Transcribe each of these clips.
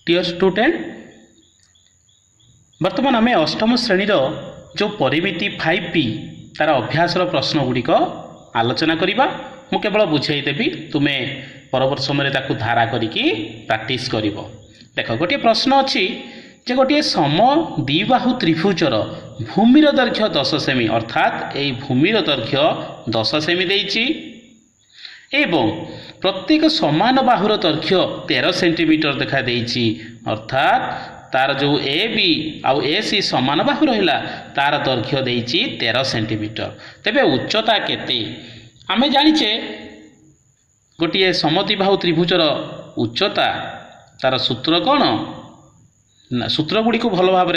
Dear student बर्तमान आम अष्टम श्रेणी जो परिमिति 5p तार अभ्यासर प्रश्न गुड़िक आलोचना करवा मु केवल बुझेदेवी तुम्हें परवर्त समय धारा करिकी प्रैक्टिस कर देख गोटे प्रश्न अच्छी जे गोटे सम द्विबाहु त्रिभुजर भूमिर दैर्घ्य 10 सेमी अर्थात यही भूमिर दैर्घ्य 10 सेमी देइछि एवं प्रत्येक समान बाहुर दैर्घ्य 13 सेंटीमीटर देखा देइछि अर्थात तार जो ए बी आउ ए सी समान बाहु रहिला तार दैर्घ्य देइछि 13 सेंटीमीटर तेबे उच्चता केते आमे जानिचे गोटे समद्विबाहु त्रिभुजर उच्चता तार सूत्र कौन ना सूत्र गुड़ी को भल भाव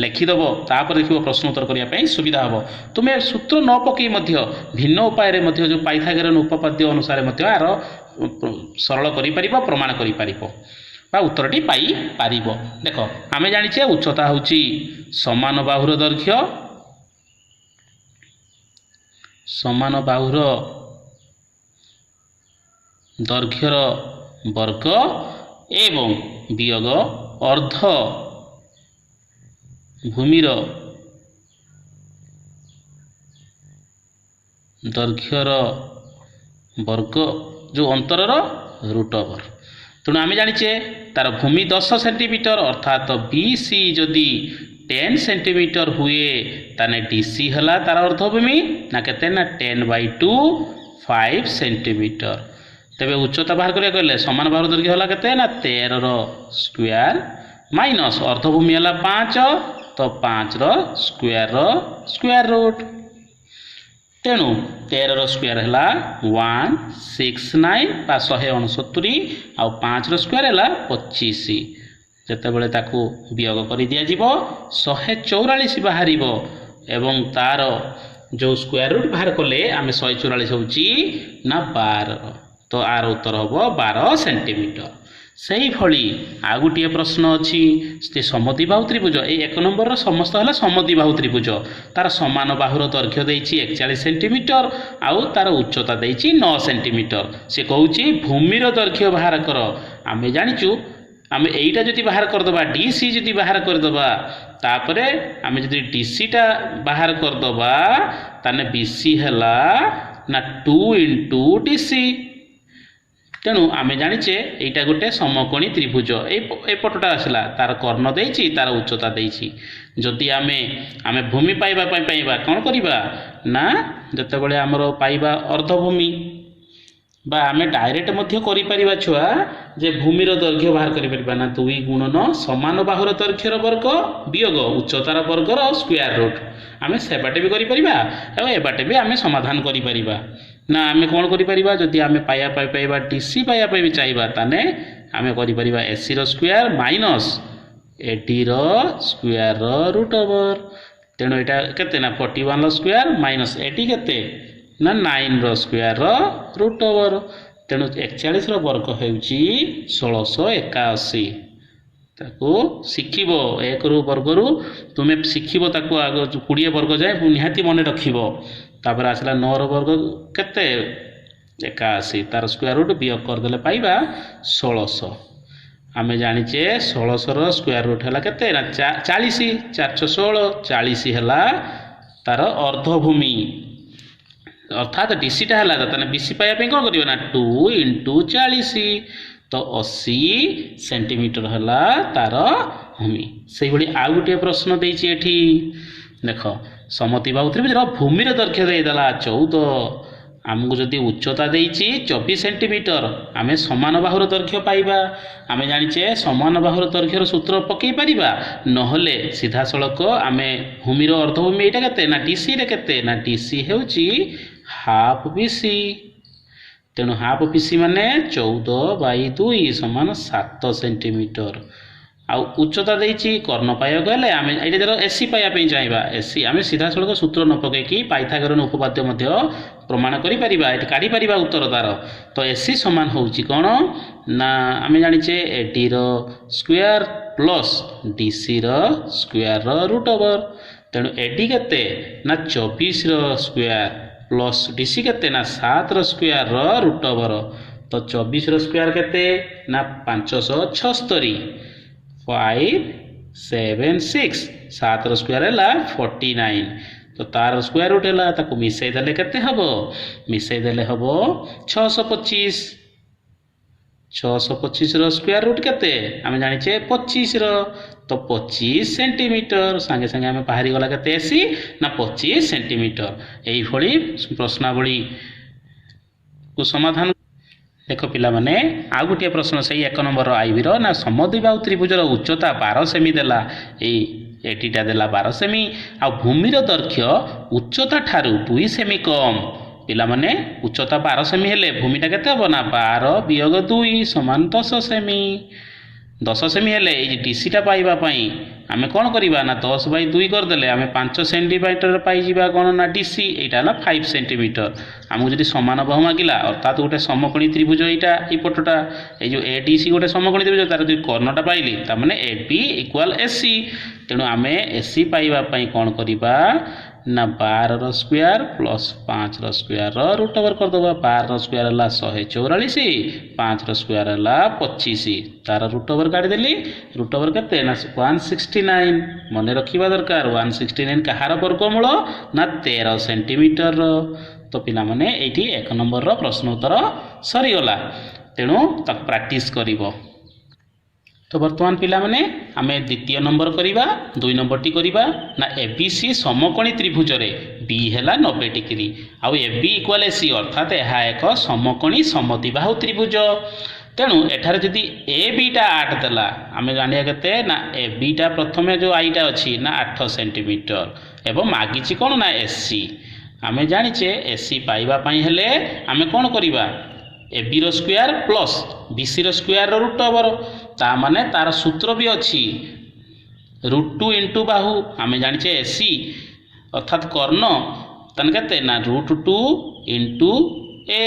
लिखिदेव तापर देखिए प्रश्न उत्तर करने सुविधा हम तुम्हें सूत्र न पकई भिन्न उपाय जो पाइथागोरन उपपाद्य अनुसार यार सरल कर प्रमाण कर उत्तरटी पाई पारिबो। देख आमे जानिचे उच्चता होची समान बाहुर दैर्घ्य समान बाहुर दैर्घ्यर वर्ग एवं वियोग अर्ध भूमिर दैर्घ्यर वर्ग जो अंतरर रूट ओवर तेणु आम जाचे तार भूमि 10 सेंटीमीटर अर्थात बी सी जदि 10 सेंटीमीटर हुए ताने डी सी है तार अर्धभूमि ना केते ना 10/2 5 सेंटीमीटर तेबे उच्चता बाहर करिया कहले समान बाहुर दैर्घ्य होला केते ना 13 रो स्क्वायर माइनस अर्धभूमि होला 5 तो 5 रो स्क्वायर रूट तेणु 13 रो स्क्वायर है 169 बा 169 आउ 5 रो स्क्वायर है 25 जेतेबेले ताकू वियोग कर दिया जीवो 144 बाहर एवं तार जो स्क्वायर रूट बाहर कले आम 144 होची ना 12 तो आर उत्तर हम 12 सेंटीमीटर से ही भली आ गोटे प्रश्न अच्छी समद्विबाहु त्रिभुज ये 1 नंबर समस्त है समद्विबाहु त्रिभुज तार समान बाहुर दैर्घ्य देइछि 41 सेंटीमीटर आउ तार उच्चता देइछि 9 सेंटीमीटर से कहूँ भूमिर दैर्घ्य बाहर कर आम जाचु आम यहीटा जदि बाहर करदे डी सी जदि बाहर करदे तापरे आम जदि डी सी टा बाहर करदे ताने बी सी है ना 2 इंटू डी सी तेणु आम जाचे यहाँ गोटे समकोणी त्रिभुज एपटा आसला तार कर्ण देइछि तार उच्चता देइछि जदि आमे भूमि पाइबा कौन करवा ना जितेबाला आमर पाइबा अर्धभूमि बा आमे डायरेक्ट मध्य करि परिबा छुआ जे भूमिर दैर्घ्य बाहर करि परिबा ना 2 गुणन समान बाहुर दैर्घ्यर वर्ग वियोग उच्चतार वर्गर स्क्वायर रूट आमे सेबाटे भी करि परिबा एवं एबाटे भी आमे समाधान करि परिबा ना आमे कौन करि परिबा जदि आमे पाइबा डीसी पाइबा भी चाहिबा ताने आमे करि परिबा एसी रो स्क्वायर माइनस एडी रो स्क्वायर रूट ओवर तेणु एटा केते ना 41 रो स्क्वायर माइनस एडी केते ना 9 रो स्क्वायर रूट ओवर तेणु 41 रो वर्ग हेउची 1681 ताको शिखिबो 1 रु वर्ग रु तुमे शिखिबो ताको आगो 20 वर्ग जाए निहाती मन रखिबो तापर आसला 9 रो वर्ग केते 81 तार स्क्वायर रूट वियोग करदेले पाइबा 1600 आमे जानिचे 1600 रो स्क्वायर रूट हला केते ना 40 416 40 हला तार अर्धभूमि अर्थात डीसी टा हला ताने बीसी पाइबा कौन करियो ना 2 इंटू 40 तो 80 सेंटीमीटर हला तार भूमि से भली आ गोटे प्रश्न देइछि एठी देख समद्विबाहु त्रिभुजर भूमिर दैर्घ्य देदेला 14 आमको जदि उच्चता देइछि 24 सेंटीमीटर आमे समान बाहुर दैर्घ्य पाइबा आमे जानिचे समान बाहुर दैर्घ्यर सूत्र पकई परिबा नहले सीधा सड़क आमे भूमिर अर्धभूमि एटा केते ना डीसी रे केते ना डीसी हेउची हाफ बीसी तेणु हाफ बीसी माने 14/2 समान 7 सेंटीमीटर आउ उच्चता देइछि कर्ण पाइबा गले आमे एटा जरा एसी पाइबा पई चाहिबा एसी आमे सीधा सड़क सूत्र न पकई पाइथागोरन उपपाद्य मध्य प्रमाण करि परिबा एटा काढी परिबा उत्तर तार तो एसी समान होउछि कोन ना आमे जानिचे एडी रो स्क्वायर प्लस डीसी रो स्क्वायर रूट ओवर तेणु एडी केते ना 24 रो स्क्वायर प्लस डीसी केते ना 7 रो स्क्वायर रूट ओवर तो 24 रो स्क्वायर केते ना 576 576 7 स्क्वायर है 49 तो तार स्क्वायर रूट है ताको मिसई देले केते हबो मिसई देले हबो 625 625 रो स्क्वायर रूट केते आमे जानिचे 25 रो तो 25 सेंटीमीटर संगे संगे आमे बाहरी गला केते एसी ना 25 सेंटीमीटर एई भली प्रश्नावली को समाधान देख पिला माने आ गोटे प्रश्न सही 1 नंबर आईबी रो ना समद्विबाहु त्रिभुजर उच्चता 12 सेमी देला एटीटा देला 12 सेमी आ भूमिर दैर्घ्य उच्चता ठारू 2 सेमी कम पिला माने उच्चता 12 सेमी हेले भूमिटा केते हबो ना 12 वियोग 2 समान 10 सेमी 10 सेमी हेले ए डीसीटा पाइबा पई आमे कोन करिबा ना 10/2 कर देले आमे 5 सेंटीमीटर पाई जिबा कोन ना डीसी एटा ना 5 सेंटीमीटर हमहु जदी समान बहु मागिला अर्थात गोटे समकोणी त्रिभुज एटा ए पटटा ए जो एडीसी गोटे समकोणी त्रिभुज तार जदी कर्णटा पाइली त माने एबी इक्वल एसी तेनु आमे एसी पाइबा पई कोन करिबा ना 12 रो स्क्वायर प्लस 5 रो स्क्वायर रो रूट ओवर कर दबा 12 रो स्क्वायर हला 144 5 रो स्क्वायर हला 25 तार रूट ओवर काढी देली रूट ओवर केते ना 169 मने रखिबा दरकार 169 कहार वर्गमूल ना 13 सेंटीमीटर तो पिला माने एठी 1 नंबर रो प्रश्न उत्तर सरी गला तेनु तक प्रैक्टिस करिवो तो वर्तमान पिला माने आमे द्वितीय नंबर करिबा 2 नंबर टी करिबा ना एबीसी समकोणी त्रिभुज रे बी हैला 90 डिग्री आ एबी इक्वल एसी अर्थात एहा एक समकोणी समद्विबाहु त्रिभुज तेणु एठारे जदि ए बीटा 8 देला आमे जानिया केते ना ए बीटा प्रथमे जो आईटा अछि ना 8 सेंटीमीटर एवं मागिछि कोन ना एसी आमे जानिचे एसी पाइबा पई हेले आमे कोन करिबा ए बी रो स्क्वायर प्लस बीसी रो स्क्वायर रो रूट ओवर ता माने तार सूत्र भी अछि √2 इंटू बाहु आमे जानिचे एसी अर्थात कर्ण तन केते ना √2 इंटू ए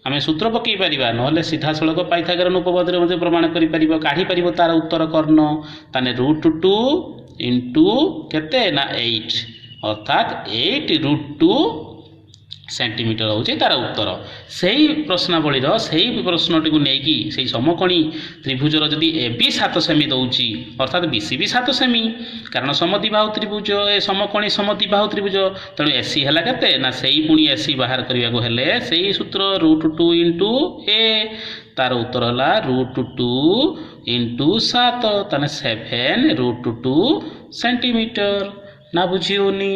आमे सूत्र पकई परिबा नहले सीधा सळक पाइथागोरन उपपाद्य मध्ये प्रमाण करि परिबो काढी परिबो तार उत्तर कर्ण ताने √2 इंटू केते ना 8 अर्थात 8√2 सेंटीमीटर होची तार उत्तर सेही प्रश्नावली रो सेही प्रश्नटी को नेकी सेही समकोणी त्रिभुज रो जदी एबी 7 सेमी दउची अर्थात बीसी भी 7 सेमी कारण समद्विबाहु त्रिभुज ए समकोणी समद्विबाहु त्रिभुज तणु एसी हला केते ना सेही पुनी एसी बाहर करिया को हेले सेही सूत्र √2 इंटू ए तार उत्तर हला √2 इंटू 7 तने 7√2 सेंटीमीटर ना बुझियोनी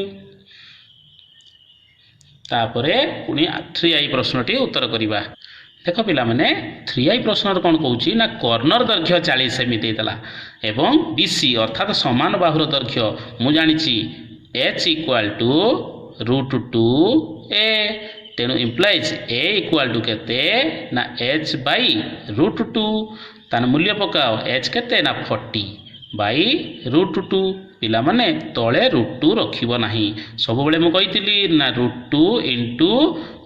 तापरे पुनी 3i प्रश्नटी उत्तर करिबा देख पिला माने 3i प्रश्न कोन कहूची ना कॉर्नर दैर्घ्य 40 सेमी देतला एवं बीसी अर्थात समान बाहुर दैर्घ्य मु जानिची h इक्वल टू √2 a तेनु इंप्लाइज a इक्वल टू केते ना h बाय √2 तान मूल्य पकाओ h केते ना 40 बाय √2 पिला माने तळे √2 रखिबो नाही सब बेले मु कहितली ना √2 इंटू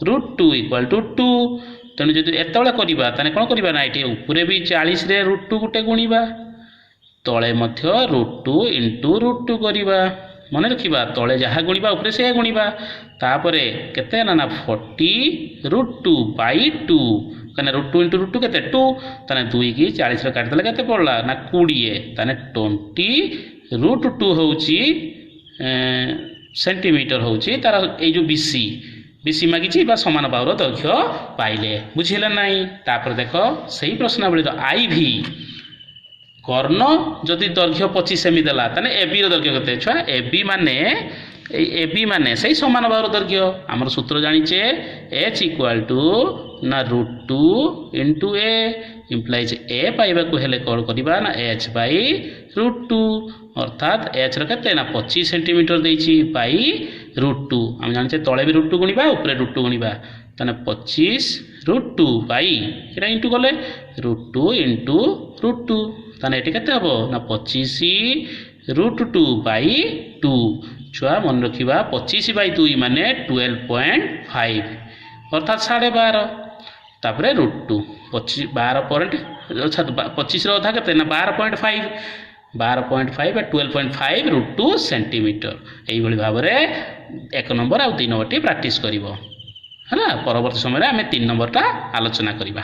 √2 इक्वल टू 2 तेनु जदि एतळे करिबा ताने कोन करिबा ना एठी ऊपरे भी 40 रे √2 गुटे गुणीबा तळे मध्य √2 इंटू √2 करिबा मने रखिबा तळे जहा गुणीबा ऊपरे से गुणीबा तापरे केते ना 40 √2 बाय 2 कने √2 इंटू √2 केते 2 ताने 2 की 40 रे काट देला केते पड़ला ना 20 ताने 20 √2 होची सेंटीमीटर होची तार ए जो बीसी बीसी मागिची बा समान बाहुर दैर्घ्य पाइले बुझिला नाही तापर देखो सही प्रश्नावली रो आईवी कर्ण जदि दैर्घ्य 25 सेमी देला तने एबी रो दैर्घ्य केते छुआ एबी माने सही समान बाहुर दैर्घ्य हमर सूत्र जानिचे h इक्वल टू ना √2 इंटू a इंप्लाइज a पाइबा को हेले कोन करबा ना h बाय √2 अर्थात h रो केते ना 25 सेंटीमीटर देछि बाय √2 हम जानिचे तळे भी √2 गुणीबा ऊपरे √2 गुणीबा तने 25 √2 बाय एटा इंटू गले √2 इंटू √2 तने एटी केते हबो ना 25 √2 बाय 2 छुआ मन रखिबा 25 बाय 2 माने 12.5 अर्थात 12.5 तापरे √2 12 पॉइंट अच्छा 25 रो अधा केते ना 12.5 12.5 12.5 √2 सेंटीमीटर एई भली भाबरे 1 नंबर आ 3 नंबर टी प्रैक्टिस करिवो हला परवर्ती समय रे हमें 3 नंबर ता आलोचना करिबा।